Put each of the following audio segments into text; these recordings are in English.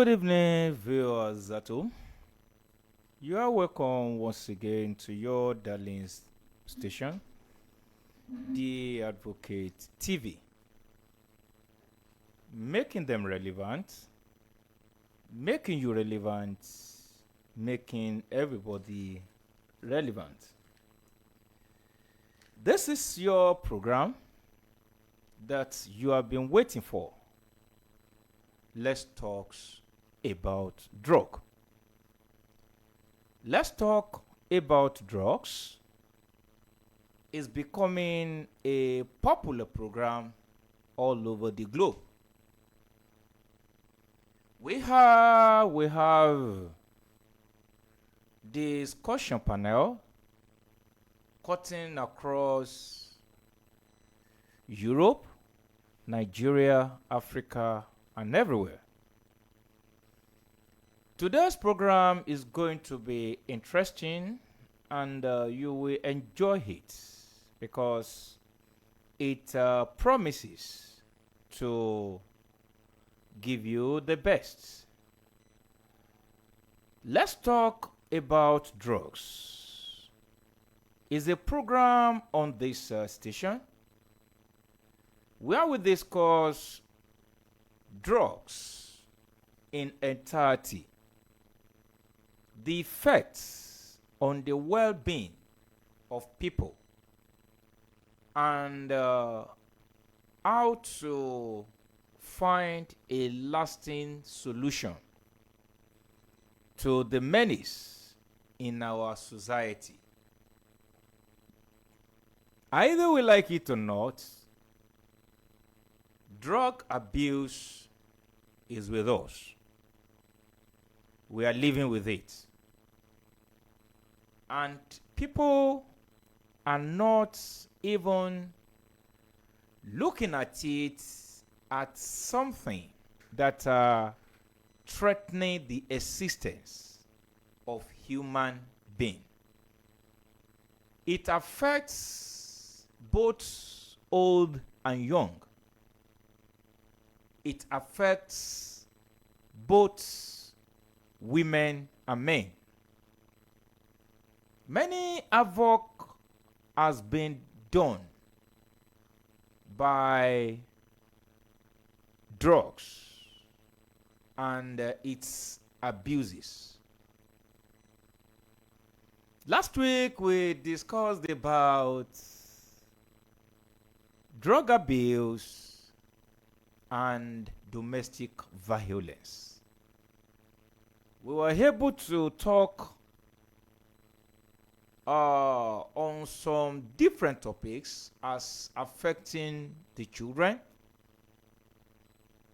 Good evening, viewers at home. You are welcome once again to your darling station, The Advocate TV. Making them relevant, making you relevant, making everybody relevant. This is your program that you have been waiting for. Let's talk about drug. Let's talk about drugs is becoming a popular program all over the globe. We have discussion panel cutting across Europe, Nigeria, Africa, and everywhere. Today's program is going to be interesting and you will enjoy it because it promises to give you the best. Let's talk about drugs. It's a program on this station where we discuss drugs in entirety, the effects on the well-being of people, and how to find a lasting solution to the menace in our society. Either we like it or not, drug abuse is with us. We are living with it. And people are not even looking at it as something that are threatening the existence of human being. It affects both old and young. It affects both women and men. Many havoc has been done by drugs and its abuses. Last week we discussed about drug abuse and domestic violence. We were able to talk on some different topics as affecting the children,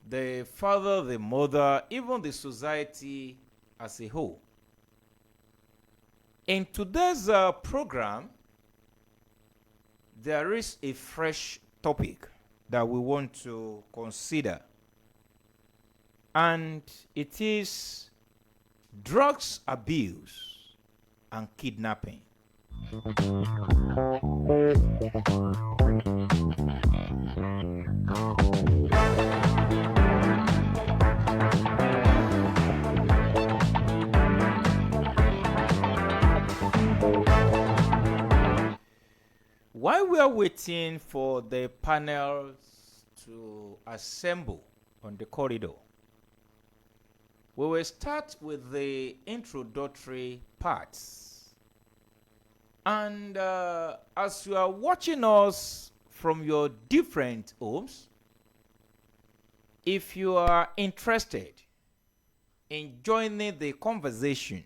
the father, the mother, even the society as a whole. In today's program, there is a fresh topic that we want to consider, and it is drugs abuse and kidnapping. While we are waiting for the panels to assemble on the corridor, we will start with the introductory parts. And as you are watching us from your different homes, if you are interested in joining the conversation,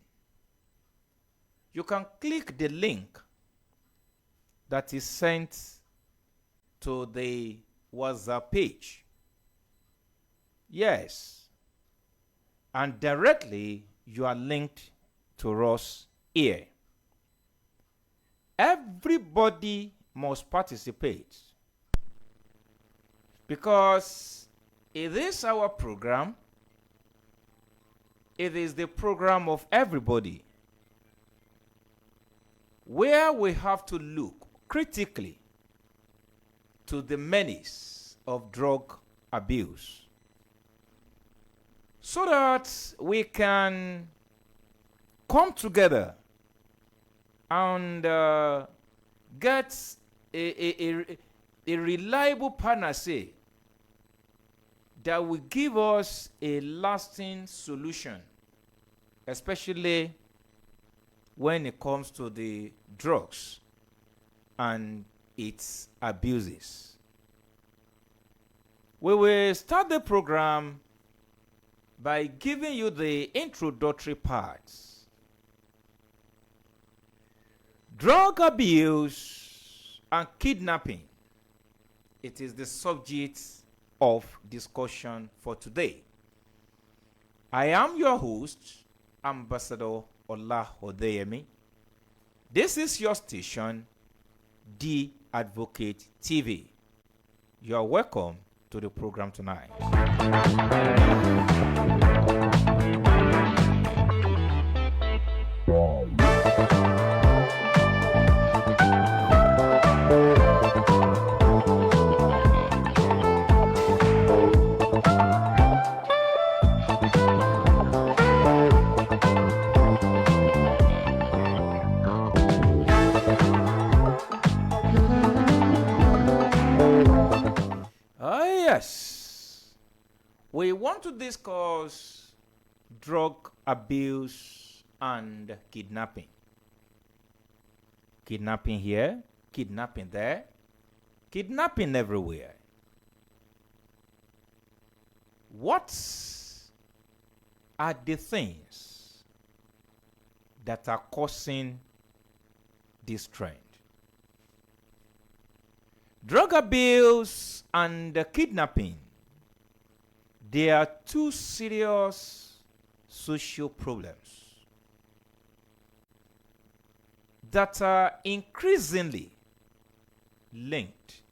you can click the link that is sent to the WhatsApp page. Yes. And directly you are linked to us here. Everybody must participate because it is our program. It is the program of everybody, where we have to look critically to the menace of drug abuse so that we can come together and get a reliable panacea that will give us a lasting solution, especially when it comes to the drugs and its abuses. We will start the program by giving you the introductory parts. Drug abuse and kidnapping. It is the subject of discussion for today. I am your host, Ambassador Ola Odeyemi. This is your station, The Advocate TV. You are welcome to the program tonight. Yes, we want to discuss drug abuse and kidnapping. Kidnapping here, kidnapping there, kidnapping everywhere. What are the things that are causing this trend? Drug abuse and kidnapping, they are two serious social problems that are increasingly linked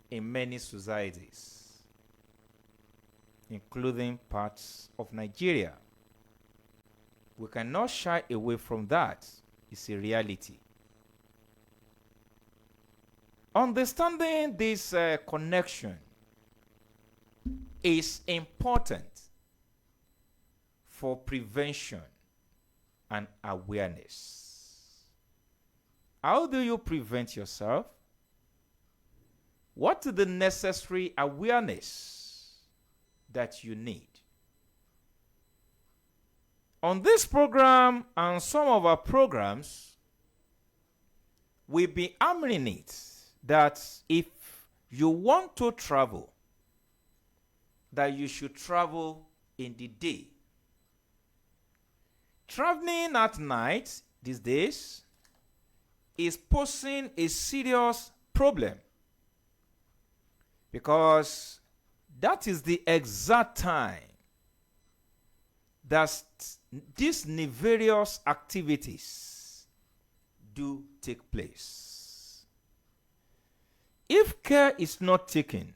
in many societies, including parts of Nigeria. We cannot shy away from that. It's a reality. Understanding this connection is important for prevention and awareness. How do you prevent yourself? What is the necessary awareness that you need? On this program and some of our programs, we'll be hammering it that if you want to travel, that you should travel in the day. Traveling at night these days is posing a serious problem because that is the exact time that these nefarious activities do take place. If care is not taken,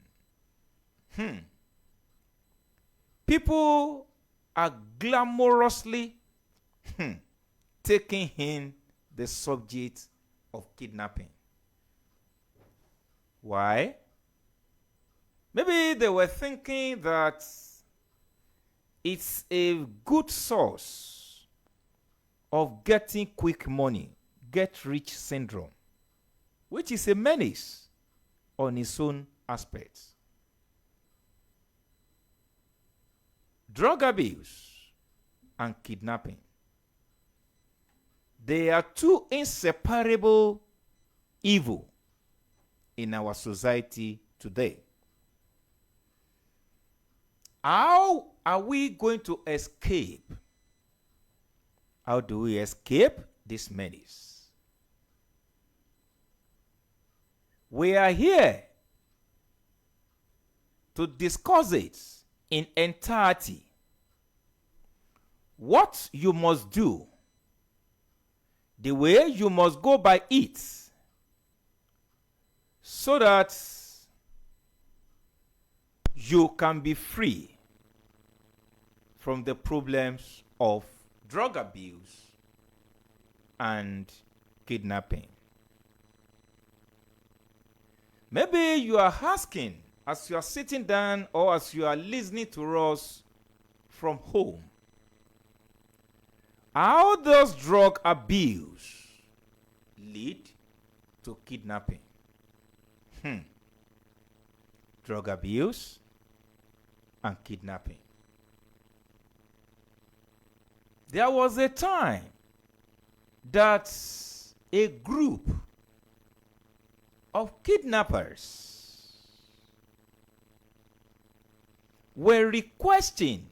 people are glamorously taking in the subject of kidnapping. Why? Maybe they were thinking that it's a good source of getting quick money, get rich syndrome, which is a menace on its own aspects. Drug abuse and kidnapping, they are two inseparable evil in our society today. How are we going to escape? How do we escape this menace? We are here to discuss it in entirety. What you must do, the way you must go by it, so that you can be free from the problems of drug abuse and kidnapping. Maybe you are asking, as you are sitting down or as you are listening to us from home, how does drug abuse lead to kidnapping? Drug abuse and kidnapping. There was a time that a group of kidnappers were requesting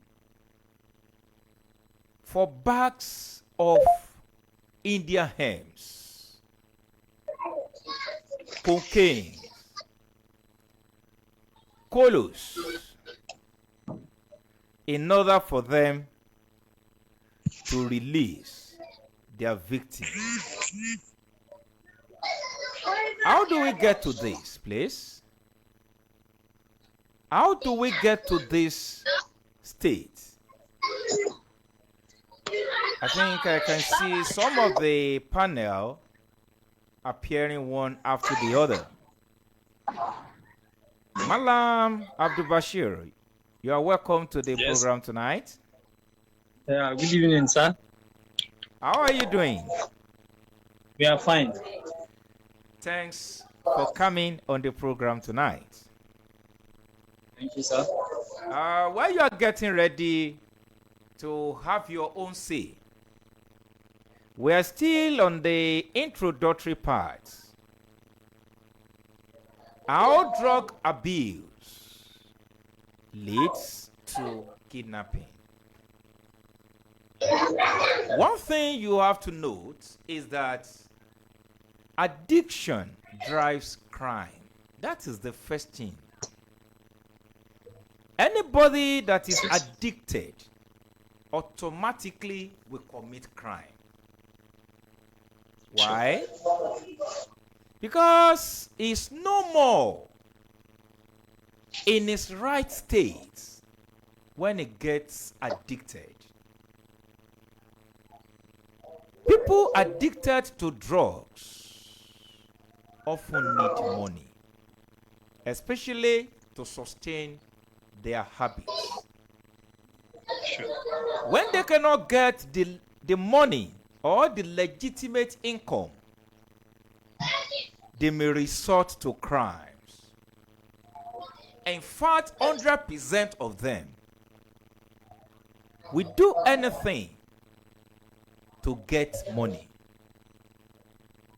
for bags of Indian hams, cocaine, colos, in order for them to release their victims. How do we get to this place? How do we get to this state? I think I can see some of the panel appearing one after the other. Malam Abdul Bashir, you are welcome to the program tonight. Good evening, sir. How are you doing? We are fine. Thanks for coming on the program tonight. Thank you, sir. While you are getting ready to have your own say, we are still on the introductory part. How drug abuse leads to kidnapping. One thing you have to note is that addiction drives crime. That is the first thing. Anybody that is addicted automatically will commit crime. Why? Because he's no more in his right state when he gets addicted. People addicted to drugs often need money, especially to sustain their habits. When they cannot get the money or the legitimate income, they may resort to crimes. In fact, 100% of them will do anything to get money.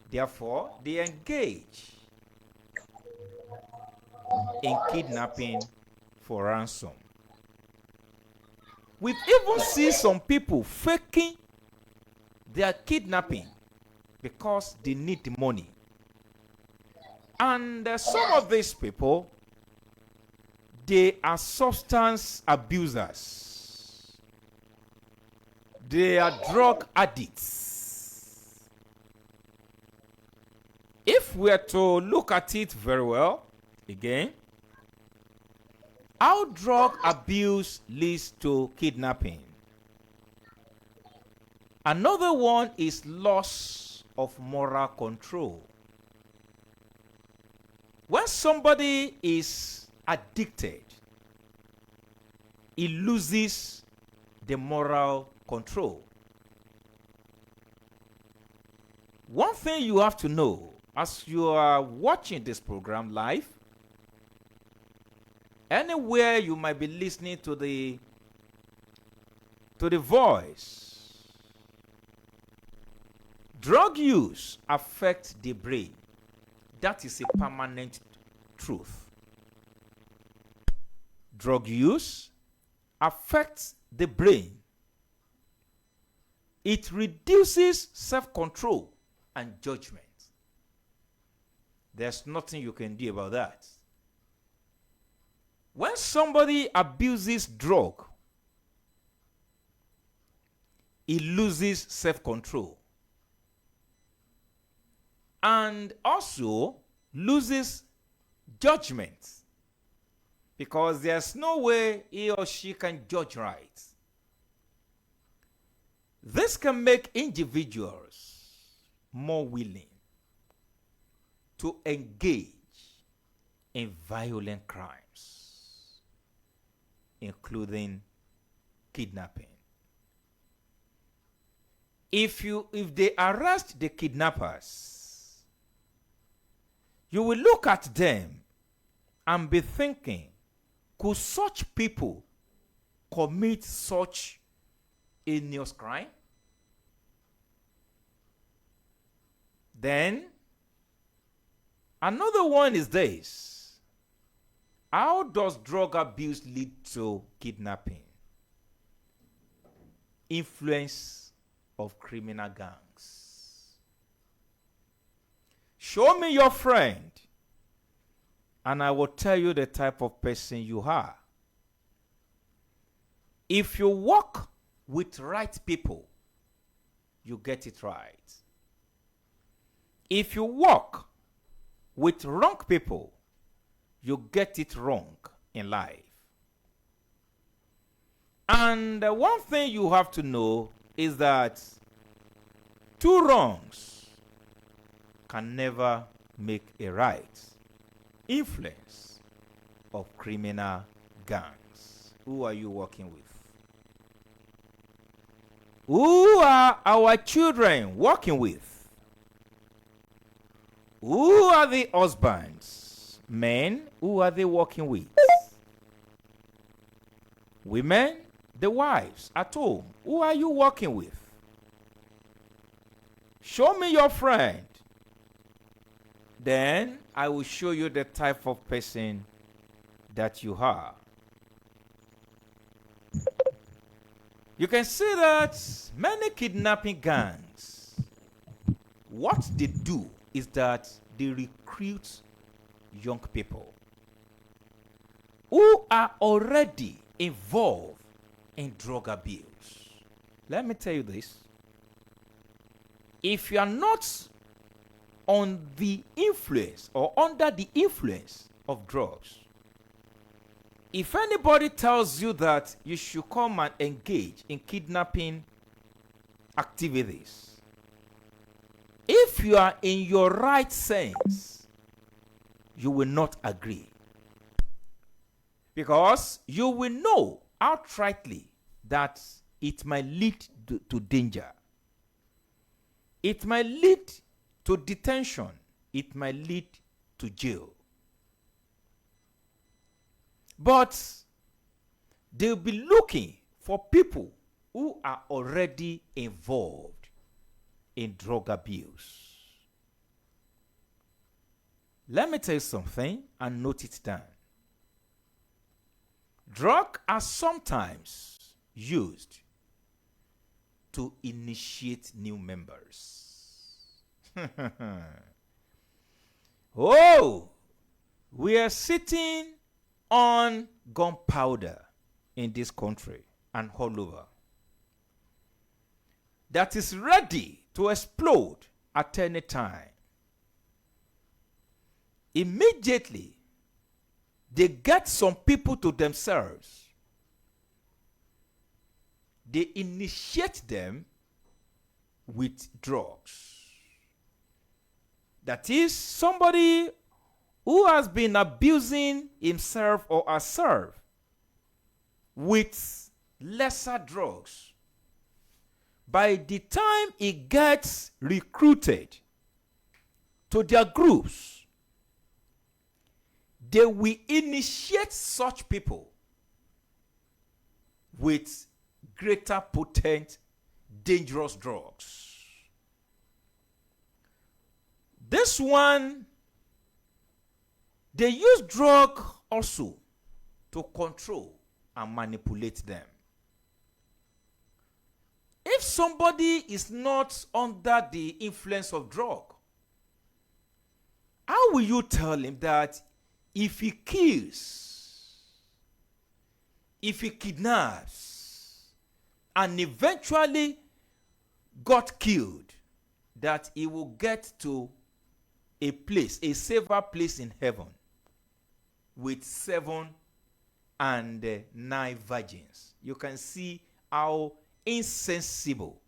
Therefore, they engage in kidnapping for ransom. We've even seen some people faking their kidnapping because they need the money. And some of these people, they are substance abusers. They are drug addicts. If we are to look at it very well, again, how drug abuse leads to kidnapping. Another one is loss of moral control. When somebody is addicted, he loses the moral control. One thing you have to know as you are watching this program live, anywhere you might be listening to the voice, drug use affects the brain. That is a permanent truth. Drug use affects the brain. It reduces self-control and judgment. There's nothing you can do about that. When somebody abuses drug, he loses self-control and also loses judgment, because there's no way he or she can judge right. This can make individuals more willing to engage in violent crimes, including kidnapping. If they arrest the kidnappers, you will look at them and be thinking, could such people commit such heinous crime? Then another one is this: how does drug abuse lead to kidnapping? Influence of criminal gangs. Show me your friend, and I will tell you the type of person you are. If you work with right people, you get it right. If you work with wrong people, you get it wrong in life. And one thing you have to know is that two wrongs can never make a right. Influence of criminal gangs. Who are you working with? Who are our children working with? Who are the husbands? Men, who are they working with? Women, the wives at home, who are you working with? Show me your friend. Then I will show you the type of person that you are. You can see that many kidnapping gangs, what they do is that they recruit young people who are already involved in drug abuse. Let me tell you this. If you are not on the influence or under the influence of drugs, if anybody tells you that you should come and engage in kidnapping activities, if you are in your right sense, you will not agree. Because you will know outrightly that it might lead to danger. It might lead to detention. It might lead to jail. But they'll be looking for people who are already involved in drug abuse. Let me tell you something and note it down. Drugs are sometimes used to initiate new members. Oh, we are sitting on gunpowder in this country and all over that is ready to explode at any time. Immediately, they get some people to themselves. They initiate them with drugs. That is, somebody who has been abusing himself or herself with lesser drugs. By the time he gets recruited to their groups, they will initiate such people with greater potent, dangerous drugs. This one, they use drug also to control and manipulate them. If somebody is not under the influence of drug, How will you tell him that if he kills, if he kidnaps, and eventually got killed, that he will get to a place, a safer place in heaven with 7 and 9 virgins? You can see how insensible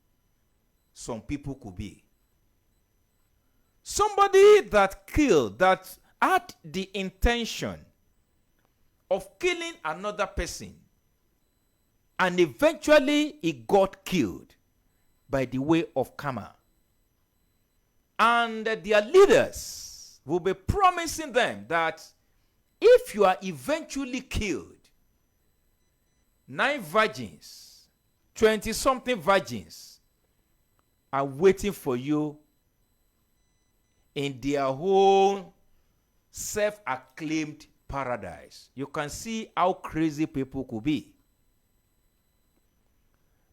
some people could be. Somebody that killed, that had the intention of killing another person, and eventually he got killed by the way of karma. And their leaders will be promising them that if you are eventually killed, 9 virgins, 20-something virgins are waiting for you in their own self-acclaimed paradise. You can see how crazy people could be.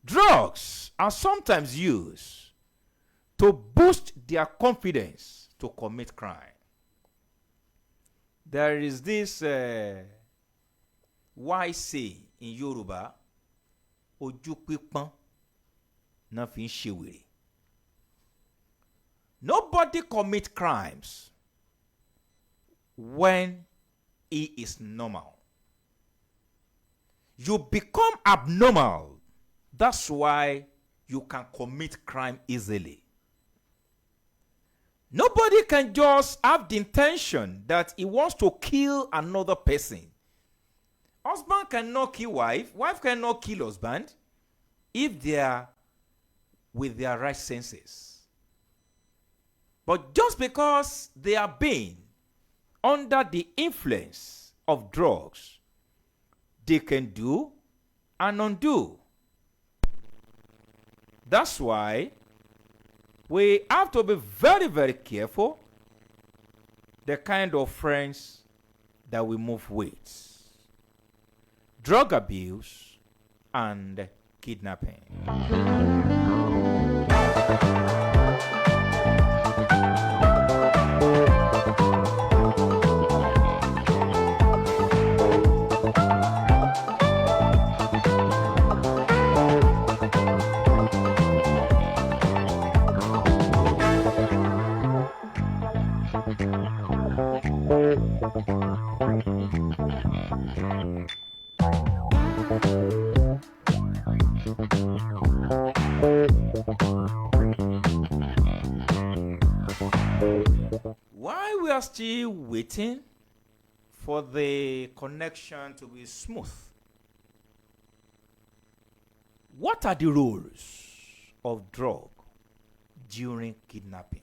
Drugs are sometimes used to boost their confidence to commit crime. There is this wise saying in Yoruba, ojú pípọ́n náà fi ń ṣe wèrè. Nobody commits crimes when he is normal. You become abnormal. That's why you can commit crime easily. Nobody can just have the intention that he wants to kill another person. Husband cannot kill wife. Wife cannot kill husband if they are with their right senses. But just because they are being under the influence of drugs, they can do and undo. That's why we have to be very, very careful the kind of friends that we move with. Drug abuse and kidnapping. While we are still waiting for the connection to be smooth, what are the rules of drug during kidnapping?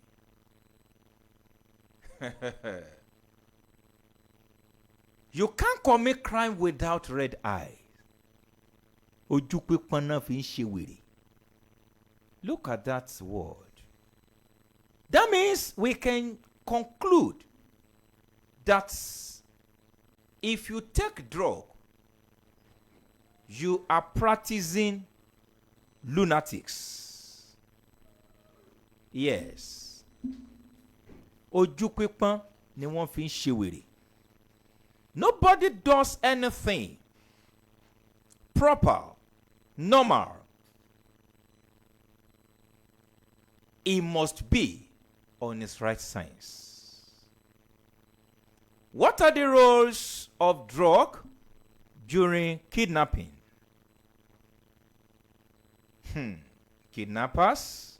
You can't commit crime without red eyes. Ojú pípọ́n náà fi ń ṣe wèrè. Look at that word. That means we can conclude that if you take drug, you are practicing lunatics. Yes. Ojú pípọ́n ni wọ́n fi ń ṣe wèrè. Nobody does anything proper, normal. He must be on his right sense. What are the roles of drug during kidnapping? Kidnappers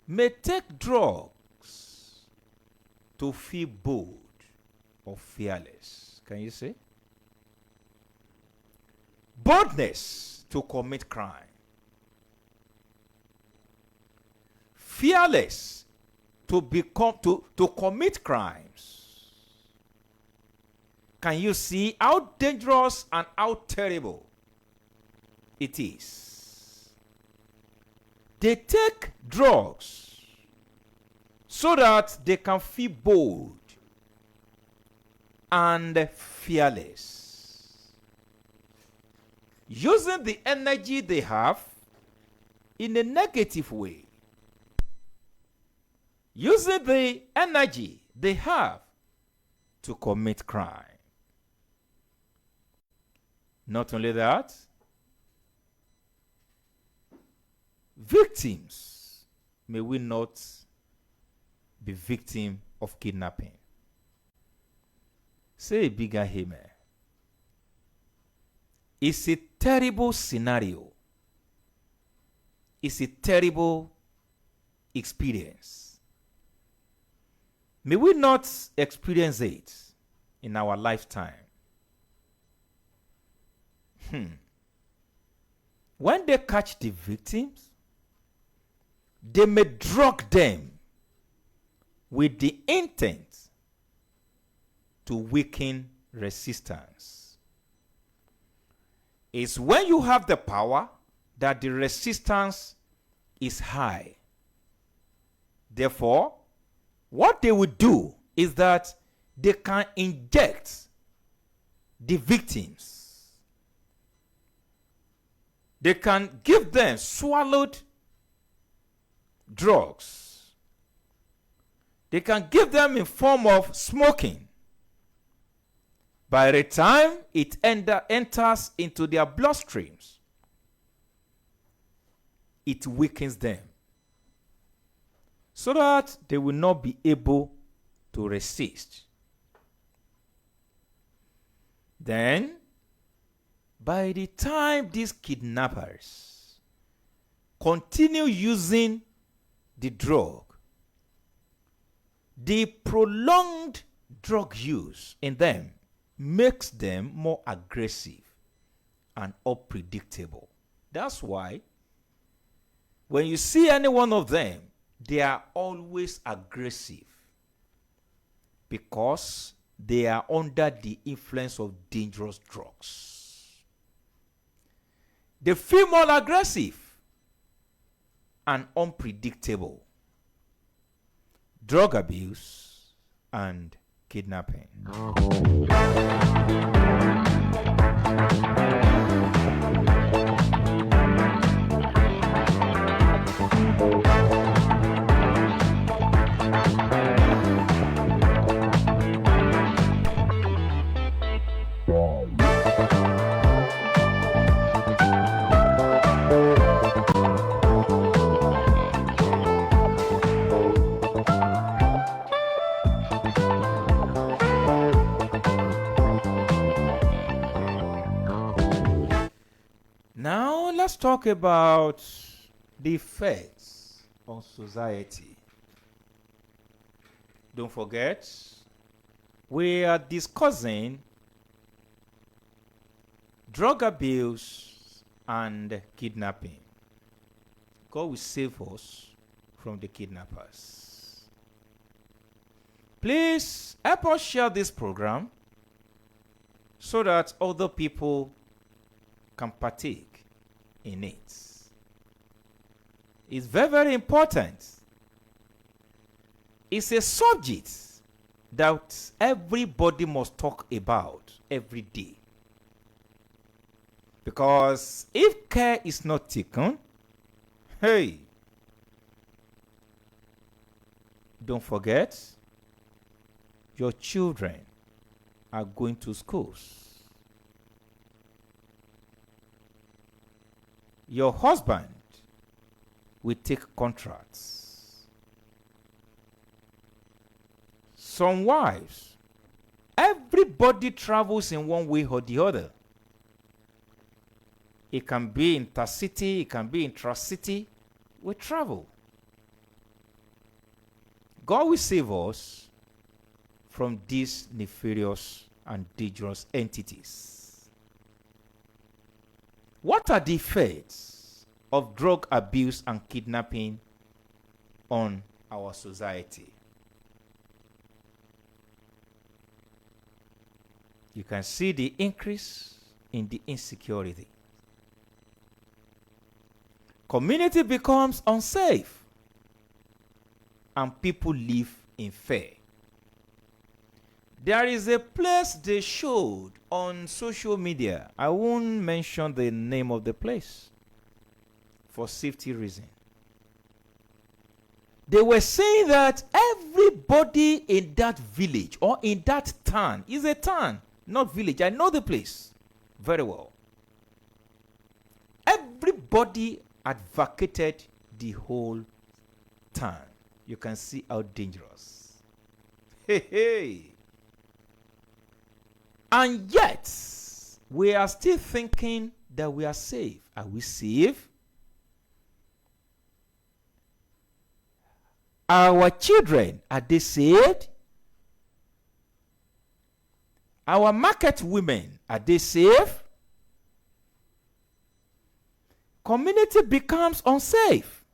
may take drugs to feel bold or fearless. Can you see? Boldness to commit crime. Fearless to commit crimes. Can you see how dangerous and how terrible it is? They take drugs so that they can feel bold and fearless, using the energy they have in a negative way, using the energy they have to commit crime. Not only that, victims, may we not be victim of kidnapping. Say a bigger amen. It's a terrible scenario. It's a terrible experience. May we not experience it in our lifetime. When they catch the victims, they may drug them with the intent to weaken resistance. It's when you have the power that the resistance is high. Therefore, what they would do is that they can inject the victims. They can give them swallowed drugs. They can give them in form of smoking. By the time it enters into their bloodstreams, it weakens them so that they will not be able to resist. Then, by the time these kidnappers continue using the drug, the prolonged drug use in them makes them more aggressive and unpredictable. That's why when you see any one of them, they are always aggressive because they are under the influence of dangerous drugs. They feel more aggressive and unpredictable. Drug abuse and kidnapping. Now let's talk about the effects on society. Don't forget, we are discussing drug abuse and kidnapping. God will save us from the kidnappers. Please help us share this program so that other people can partake in it. It's very, very important. It's a subject that everybody must talk about every day. Because if care is not taken, hey, don't forget, your children are going to schools. Your husband will take contracts. Some wives, everybody travels in one way or the other. It can be intercity, it can be intracity. We travel. God will save us from these nefarious and dangerous entities. What are the effects of drug abuse and kidnapping on our society? You can see the increase in the insecurity. Community becomes unsafe and people live in fear. There is a place they showed on social media. I won't mention the name of the place for safety reason. They were saying that everybody in that village or in that town is a town, not village. I know the place very well. Everybody advocated the whole town. You can see how dangerous. Hey, hey. And yet, we are still thinking that we are safe. Are we safe? Our children, are they saved? Our market women, are they safe? Community becomes unsafe.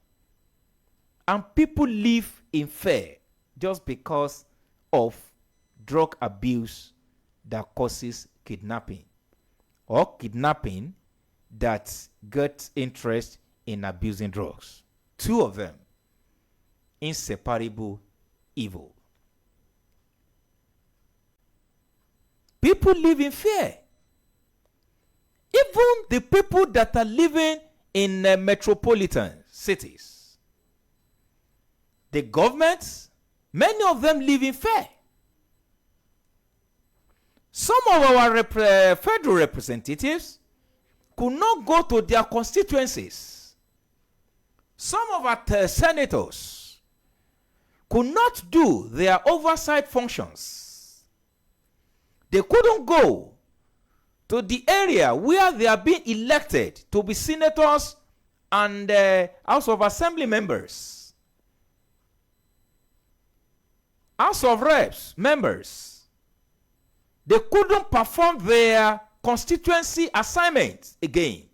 And people live in fear just because of drug abuse that causes kidnapping, or kidnapping that gets interest in abusing drugs. Two of them, inseparable evil. People live in fear. Even the people that are living in metropolitan cities, the governments, many of them live in fear. Some of our federal representatives could not go to their constituencies. Some of our senators could not do their oversight functions. They couldn't go to the area where they are being elected to be senators and House of Assembly members, House of Reps members. They couldn't perform their constituency assignments again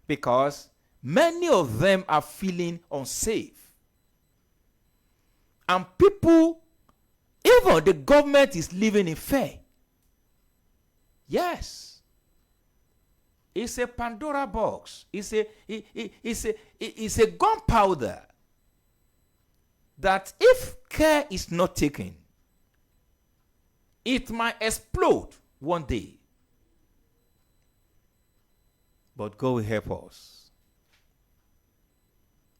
because many of them are feeling unsafe. And people, even the government, is living in fear. Yes. It's a Pandora box. It's a gunpowder that if care is not taken, it might explode one day. But God will help us.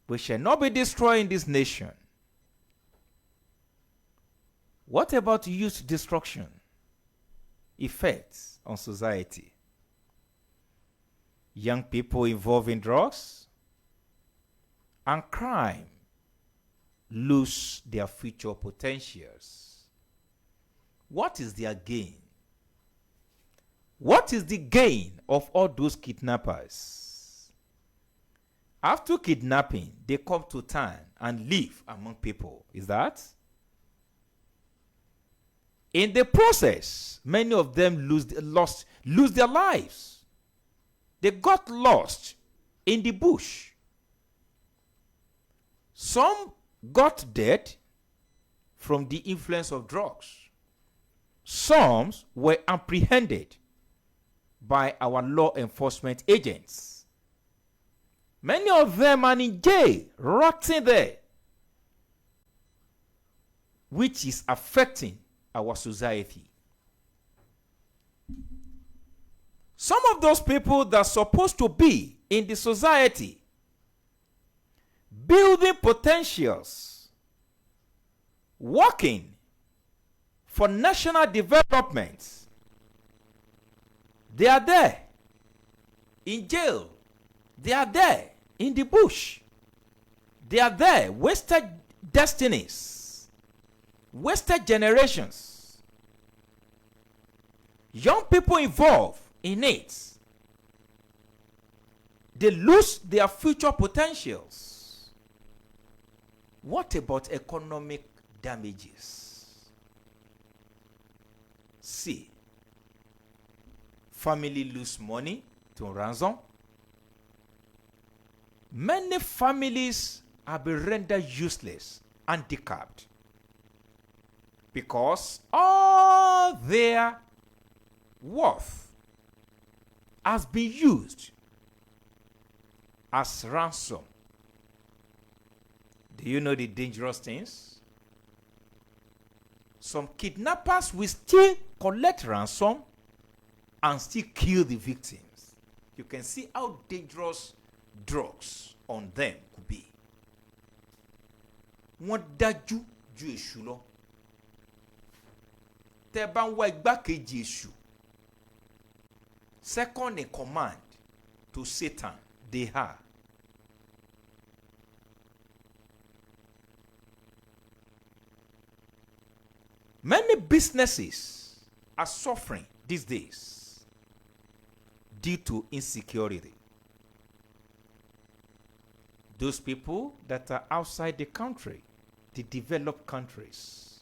We shall not be destroying this nation. What about youth destruction? Effects on society. Young people involved in drugs and crime lose their future potentials. What is their gain? What is the gain of all those kidnappers? After kidnapping, they come to town and live among people. Is that? In the process, many of them lose their lives. They got lost in the bush. Some got dead from the influence of drugs. Some were apprehended by our law enforcement agents. Many of them are in jail, rotting there, which is affecting our society. Some of those people that are supposed to be in the society, building potentials, working for national development, they are there in jail. They are there in the bush. They are there, wasted destinies, wasted generations. Young people involved in it, they lose their future potentials. What about economic damages? See, family lose money to ransom. Many families have been rendered useless, handicapped, because all their worth has been used as ransom. Do you know the dangerous things? Some kidnappers will still collect ransom and still kill the victims. You can see how dangerous drugs on them could be. wọ́n dájú ju èṣù lọ. Tẹ́ bá ń wá igbákejì èṣù, second in command to Satan, they are. Many businesses are suffering these days due to insecurity. Those people that are outside the country, the developed countries,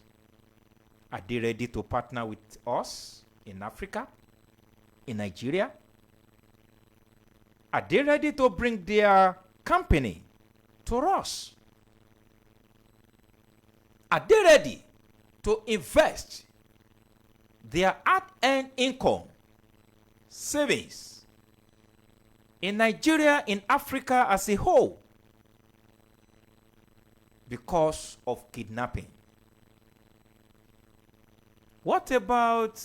are they ready to partner with us in Africa, in Nigeria? Are they ready to bring their company to us? Are they ready to invest their hard-earned income, savings in Nigeria, in Africa as a whole, because of kidnapping? What about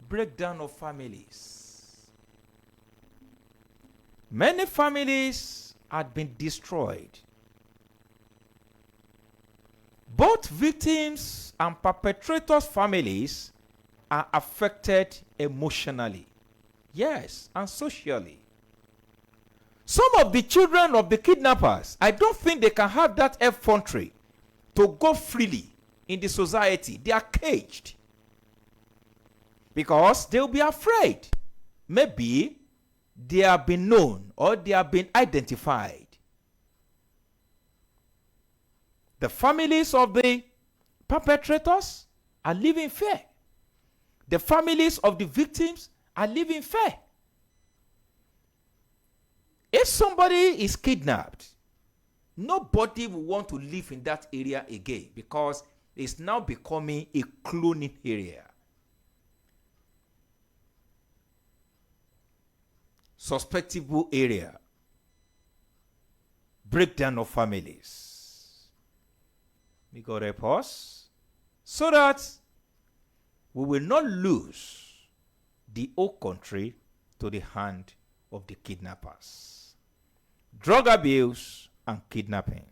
breakdown of families? Many families had been destroyed. Both victims and perpetrators' families are affected emotionally, yes, and socially. Some of the children of the kidnappers, I don't think they can have that effrontery to go freely in the society. They are caged because they'll be afraid. Maybe they have been known or they have been identified. The families of the perpetrators are living fear. The families of the victims are living fear. If somebody is kidnapped, nobody will want to live in that area again because it's now becoming a cloning area. Susceptible area. Breakdown of families. We got to pause so that we will not lose the whole country to the hand of the kidnappers. Drug abuse and kidnapping.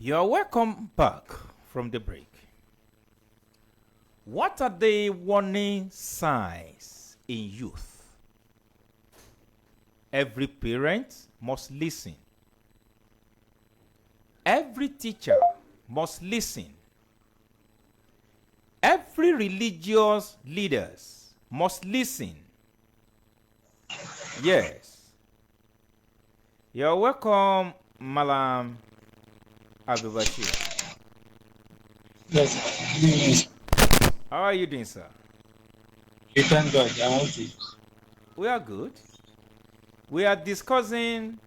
You're welcome back from the break. What are the warning signs in youth? Every parent must listen. Every teacher must listen. Every religious leaders must listen. Yes. You're welcome, Malam Abubakar. Yes. How are you doing, sir? We thank God. I'm okay. We are good. We are discussing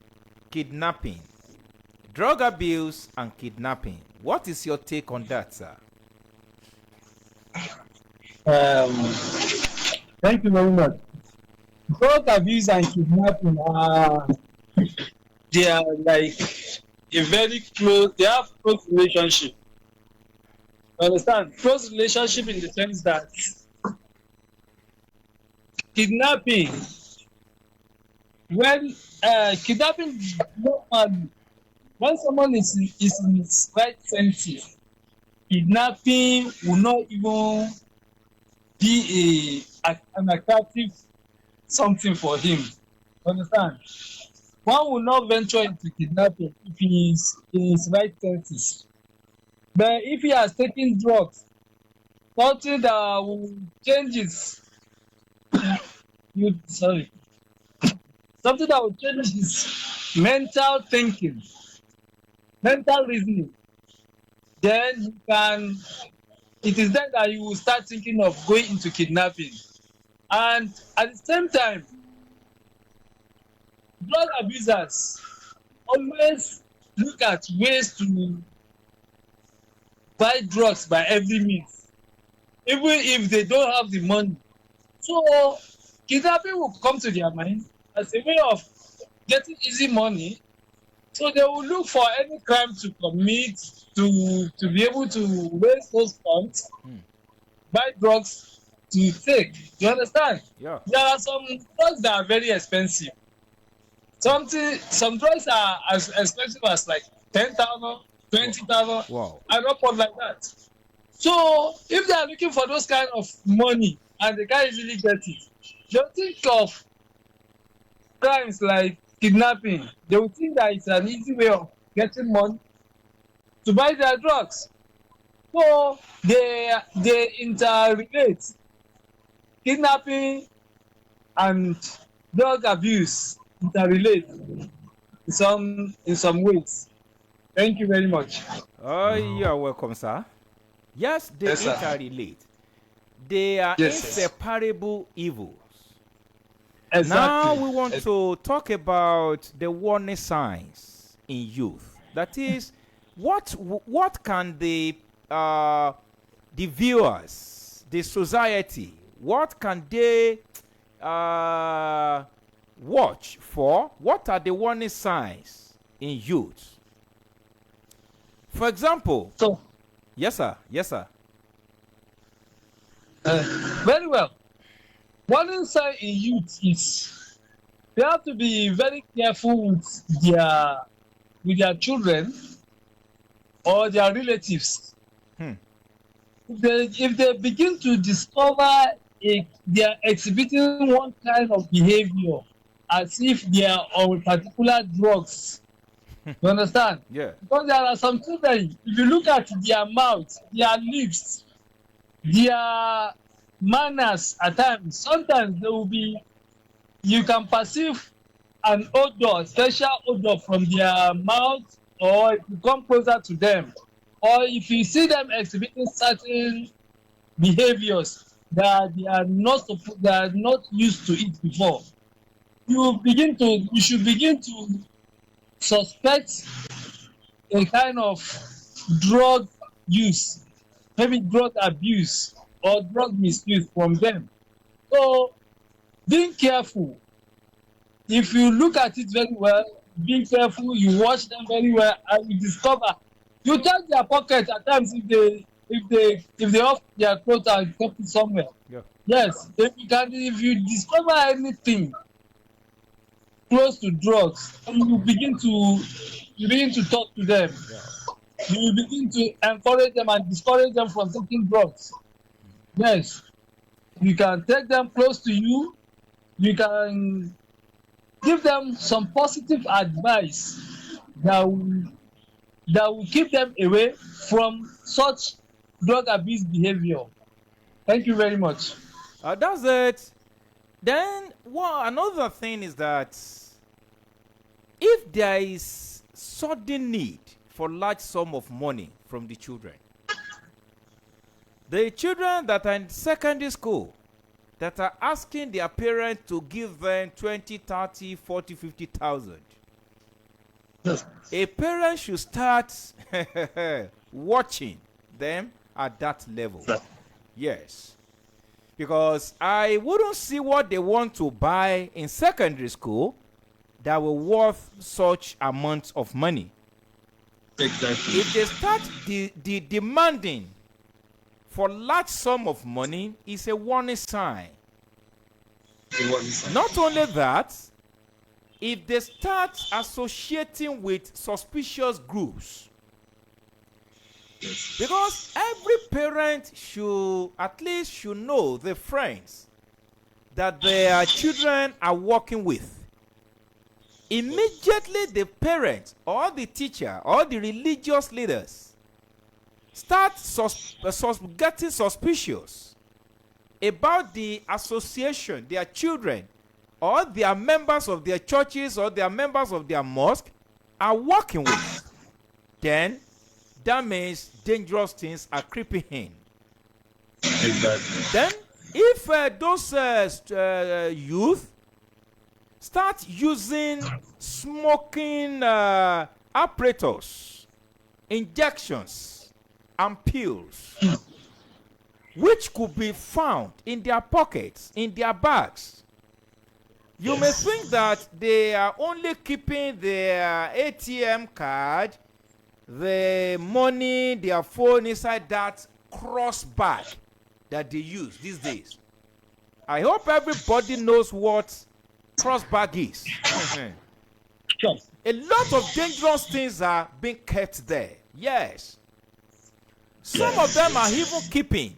kidnapping, drug abuse, and kidnapping. What is your take on that, sir? Thank you very much. Drug abuse and kidnapping they are like a very close, they have close relationship. You understand? Close relationship in the sense that kidnapping, when kidnapping normally, when someone is in his right senses, kidnapping will not even be an attractive something for him. Understand? One will not venture into kidnapping if he is in his right senses. But if he has taken drugs, something that will change his sorry, something that will change his mental thinking, mental reasoning, then you can, it is then that you will start thinking of going into kidnapping. And at the same time, drug abusers always look at ways to buy drugs by every means, even if they don't have the money. So kidnapping will come to their mind as a way of getting easy money. So they will look for any crime to commit to be able to raise those funds, buy drugs to take. You understand? Yeah. There are some drugs that are very expensive. Some drugs are as expensive as like 10,000, 20,000, Wow. and upward like that. So if they are looking for those kind of money and they can't easily get it, they'll think of crimes like kidnapping. They will think that it's an easy way of getting money to buy their drugs. So they interrelate kidnapping and drug abuse, interrelate in some ways. Thank you very much. You are welcome, sir. Yes, they Yes, sir. interrelate. They are Yes, yes. inseparable evils. Exactly. Now we want to talk about the warning signs in youth. That is, what can the viewers, the society, what can they watch for? What are the warning signs in youth? For example, So, yes, sir. Yes, sir. very well. One sign in youth is they have to be very careful with their children or their relatives. If they begin to discover they are exhibiting one kind of behavior as if they are on particular drugs. You understand? Yeah. Because there are some children, if you look at their mouth, their lips, their manners at times, sometimes they will be, you can perceive an odor, special odor from their mouth, or if you come closer to them, or if you see them exhibiting certain behaviors that they are not used to it before, you should begin to suspect a kind of drug use, maybe drug abuse or drug misuse from them. So being careful, if you look at it very well, being careful, you watch them very well, and you discover, you check their pocket at times if they off their clothes and kept it somewhere. Yeah. Yes, if you discover anything close to drugs, you begin to talk to them. Yeah. You begin to encourage them and discourage them from taking drugs. Yes, you can take them close to you. You can give them some positive advice that will keep them away from such drug abuse behavior. Thank you very much. That's it. Then, another thing is that if there is sudden need for large sum of money from the children that are in secondary school that are asking their parents to give them 20, 30, 40, 50,000, a parent should start watching them at that level. Yes. Because I wouldn't see what they want to buy in secondary school that will worth such amounts of money. Exactly. If they start demanding for large sum of money, it's a warning sign. Not only that, if they start associating with suspicious groups, because every parent should at least should know the friends that their children are working with. Immediately the parent or the teacher or the religious leaders start getting suspicious about the association their children or their members of their churches or their members of their mosque are working with, then that means dangerous things are creeping in. Exactly. Then if those youth start using smoking apparatus, injections, and pills, which could be found in their pockets, in their bags, you may think that they are only keeping their ATM card, the money, their phone inside that cross bag that they use these days. I hope everybody knows what cross bag is. Sure. A lot of dangerous things are being kept there. Yes. Some of them are even keeping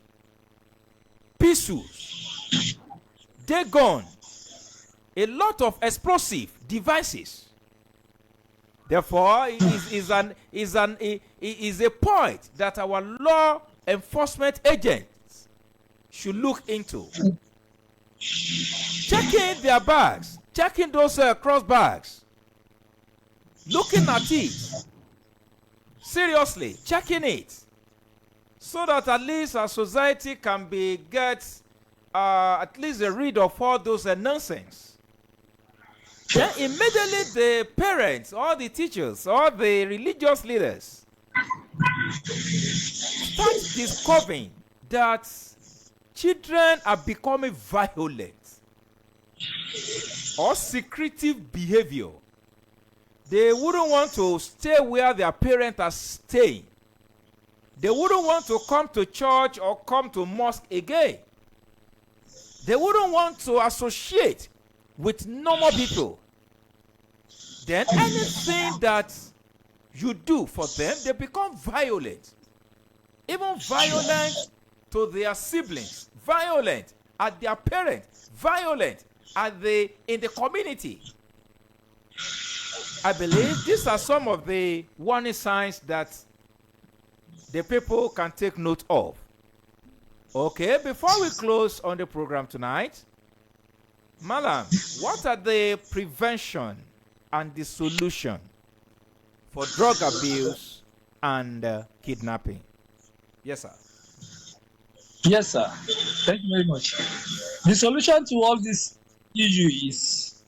pistols, dagon, a lot of explosive devices. Therefore, it is a point that our law enforcement agents should look into. Checking their bags, checking those cross bags, looking at it, seriously, checking it, so that at least our society can get at least rid of all those nonsense. Then immediately the parents or the teachers or the religious leaders start discovering that children are becoming violent or secretive behavior. They wouldn't want to stay where their parents are staying. They wouldn't want to come to church or come to mosque again. They wouldn't want to associate with normal people. Then anything that you do for them, they become violent. Even violent to their siblings, violent at their parents, violent in the community. I believe these are some of the warning signs that the people can take note of. Okay, before we close on the program tonight, Malam, what are the prevention and the solution for drug abuse and kidnapping? Yes, sir. Yes, sir. Thank you very much. The solution to all this issue is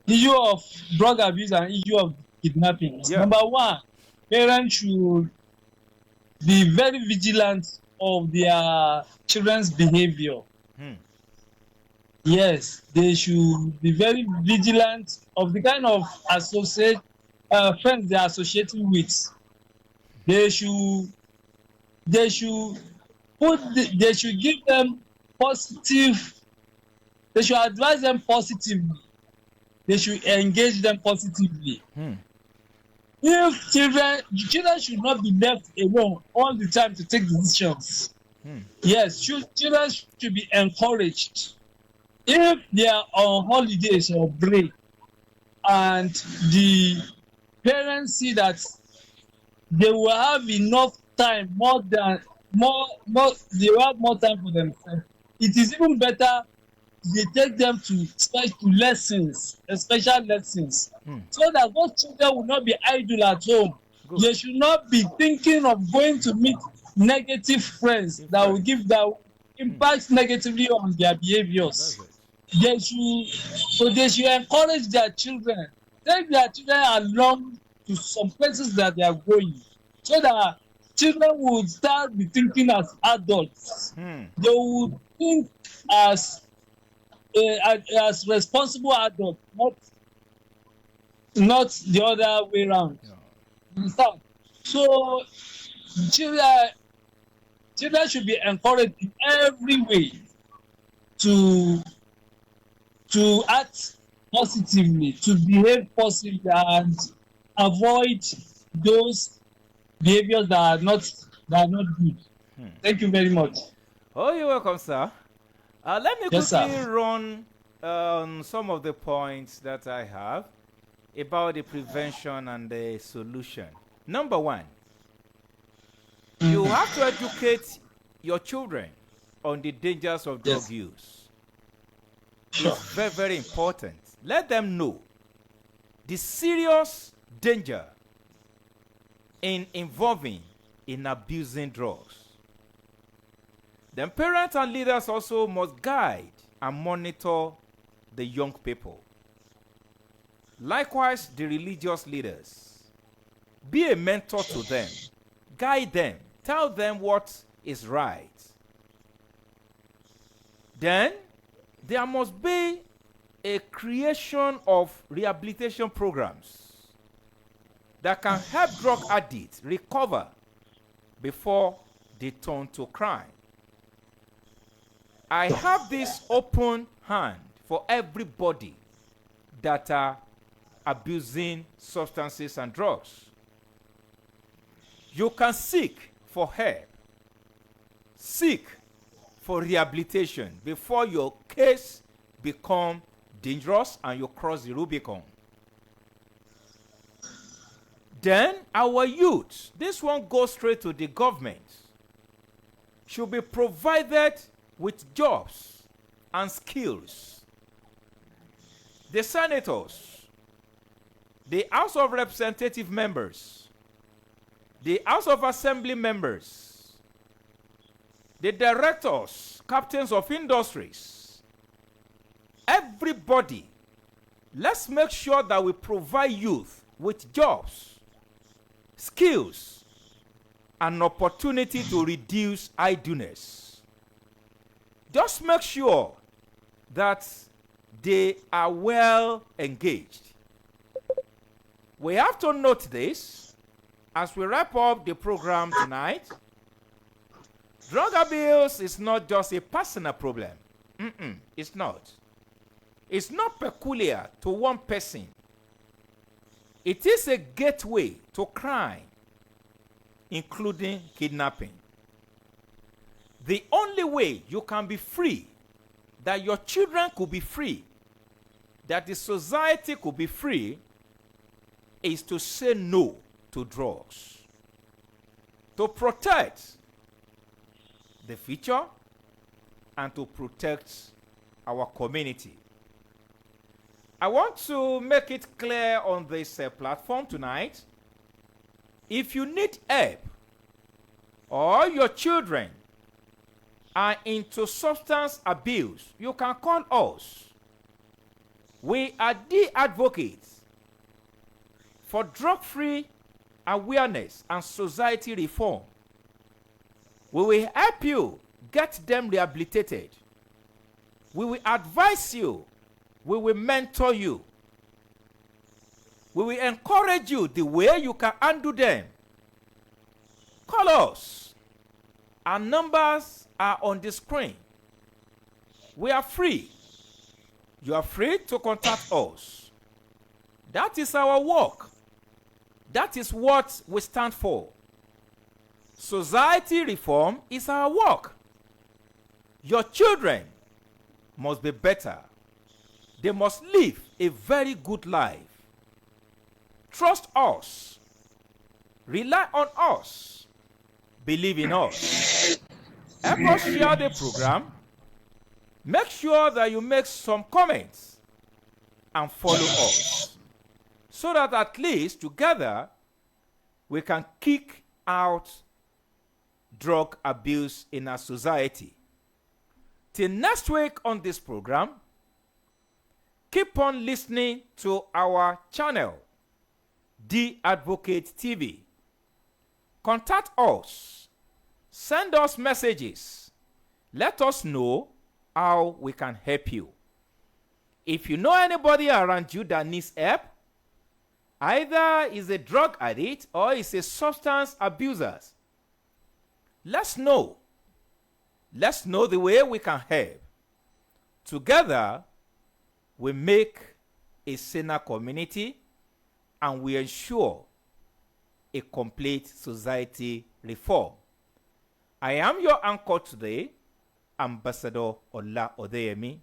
issue of drug abuse and issue of kidnapping. Yeah. Number one, parents should be very vigilant of their children's behavior. Yes, they should be very vigilant of the kind of friends they are associating with. They should give them positive. They should advise them positively. They should engage them positively. If children should not be left alone all the time to take decisions. Yes, children should be encouraged. If they are on holidays or break and the parents see that they will have enough time, they will have more time for themselves, it is even better they take them to special lessons, special lessons, so that those children will not be idle at home. Good. They should not be thinking of going to meet negative friends that will impact negatively on their behaviors. They should encourage their children, take their children along to some places that they are going, so that children will start be thinking as adults. They will think as responsible adults, not the other way around. Understand? So children should be encouraged in every way. to act positively, to behave positively, and avoid those behaviors that are not good. Thank you very much. Oh, you're welcome, sir. Let me Yes, sir. quickly run some of the points that I have about the prevention and the solution. Number one, you have to educate your children on the dangers of drug Yes. use. Sure. It's very, very important. Let them know the serious danger in involving in abusing drugs. Then parents and leaders also must guide and monitor the young people. Likewise, the religious leaders. Be a mentor to them. Guide them. Tell them what is right. Then, there must be a creation of rehabilitation programs that can help drug addicts recover before they turn to crime. I have this open hand for everybody that are abusing substances and drugs. You can seek for help, seek for rehabilitation before your case become dangerous and you cross the Rubicon. Then our youth, this one goes straight to the government, should be provided with jobs and skills. The senators, the House of Representative members, the House of Assembly members, the directors, captains of industries, everybody, let's make sure that we provide youth with jobs, skills, and opportunity to reduce idleness. Just make sure that they are well engaged. We have to note this as we wrap up the program tonight. Drug abuse is not just a personal problem. It's not. It's not peculiar to one person. It is a gateway to crime, including kidnapping. The only way you can be free, that your children could be free, that the society could be free, is to say no to drugs. To protect the future and to protect our community. I want to make it clear on this platform tonight. If you need help or your children are into substance abuse, you can call us. We are the advocates for drug-free awareness and society reform. We will help you get them rehabilitated. We will advise you. We will mentor you. We will encourage you the way you can undo them. Call us. Our numbers are on the screen. We are free. You are free to contact us. That is our work. That is what we stand for. Society reform is our work. Your children must be better. They must live a very good life. Trust us. Rely on us. Believe in us. Help us share the program. Make sure that you make some comments and follow us, so that at least together we can kick out drug abuse in our society. Till next week on this program, keep on listening to our channel, The Advocate TV. Contact us. Send us messages. Let us know how we can help you. If you know anybody around you that needs help, either is a drug addict or is a substance abuser, let's know. Let's know the way we can help. Together, we make a saner community and we ensure a complete society reform. I am your anchor today, Ambassador Ola Odeyemi.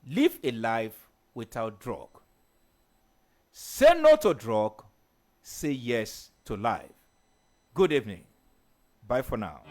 Live a life without drug. Say no to drug. Say yes to life. Good evening. Bye for now.